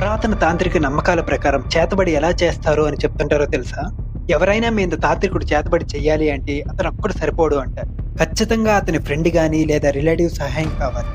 పురాతన తాంత్రిక నమ్మకాల ప్రకారం చేతబడి ఎలా చేస్తారు అని చెప్తుంటారో తెలుసా? ఎవరైనా మీద తాంత్రికుడు చేతబడి చెయ్యాలి అంటే అతనొక్కడు సరిపోడు అంటారు. ఖచ్చితంగా అతని ఫ్రెండ్ గాని లేదా రిలేటివ్ సహాయం కావాలి.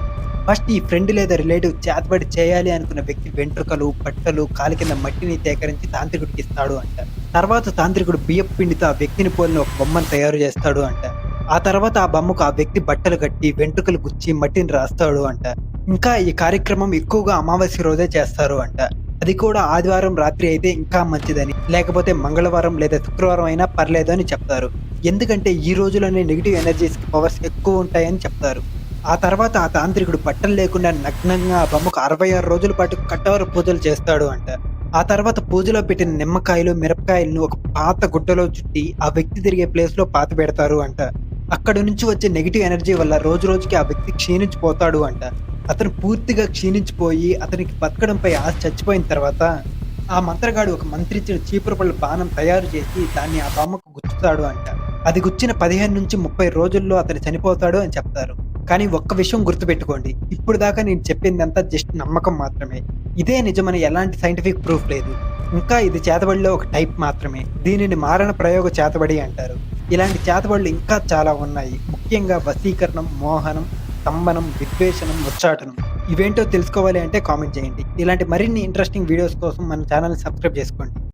ఫస్ట్ ఈ ఫ్రెండ్ లేదా రిలేటివ్ చేతబడి చేయాలి అనుకున్న వ్యక్తి వెంట్రుకలు, బట్టలు, కాలి కింద మట్టిని సేకరించి తాంత్రికుడికి ఇస్తాడు అంటారు. తర్వాత తాంత్రికుడు బియ్యపు పిండితో ఆ వ్యక్తిని పోలిన ఒక బొమ్మను తయారు చేస్తాడు అంటారు. ఆ తర్వాత ఆ బొమ్మకు ఆ వ్యక్తి బట్టలు కట్టి, వెంట్రుకలు గుచ్చి మట్టిని రాస్తాడు అంటారు. ఇంకా ఈ కార్యక్రమం ఎక్కువగా అమావాస్య రోజే చేస్తారు అంట. అది కూడా ఆదివారం రాత్రి అయితే ఇంకా మంచిదని, లేకపోతే మంగళవారం లేదా శుక్రవారం అయినా పర్లేదు అని చెప్తారు. ఎందుకంటే ఈ రోజులోనే నెగెటివ్ ఎనర్జీస్‌కి పవర్స్ ఎక్కువుంటాయని చెప్తారు. ఆ తర్వాత ఆ తాంత్రికుడు బట్టలు లేకుండా నగ్నంగా ఆ బొమ్మకు 66 రోజుల పాటు కఠోర పూజలు చేస్తాడు అంట. ఆ తర్వాత పూజలో పెట్టిన నిమ్మకాయలు, మిరపకాయలను ఒక పాత గుడ్డలో చుట్టి ఆ వ్యక్తి తిరిగే ప్లేస్‌లో పాతిపెడతారు అంట. అక్కడి నుంచి వచ్చే నెగెటివ్ ఎనర్జీ వల్ల రోజు రోజుకి ఆ వ్యక్తి క్షీణించిపోతాడు అంట. అతను పూర్తిగా క్షీణించిపోయి అతనికి బతకడంపై ఆశ చచ్చిపోయిన తర్వాత ఆ మంత్రగాడు ఒక మంత్రిచ్చిన చీపురు పళ్ళ బాణం తయారు చేసి దాన్ని ఆ బొమ్మకు గుచ్చుతాడు అంట. అది గుచ్చిన 15-30 రోజుల్లో అతను చనిపోతాడు అని చెప్తారు. కానీ ఒక్క విషయం గుర్తుపెట్టుకోండి. ఇప్పుడు దాకా నేను చెప్పిందంతా జస్ట్ నమ్మకం మాత్రమే. ఇదే నిజమని ఎలాంటి సైంటిఫిక్ ప్రూఫ్ లేదు. ఇంకా ఇది చేతబడిలో ఒక టైప్ మాత్రమే. దీనిని మారణ ప్రయోగ చేతబడి అంటారు. ఇలాంటి చేతబడులు ఇంకా చాలా ఉన్నాయి. ముఖ్యంగా వశీకరణం, మోహనం, స్తంభనం, విద్వేషణం, ఉచ్చాటనం. ఇవేంటో తెలుసుకోవాలి అంటే కామెంట్ చేయండి. ఇలాంటి మరిన్ని ఇంట్రెస్టింగ్ వీడియోస్ కోసం మన ఛానెల్‌ని సబ్స్క్రైబ్ చేసుకోండి.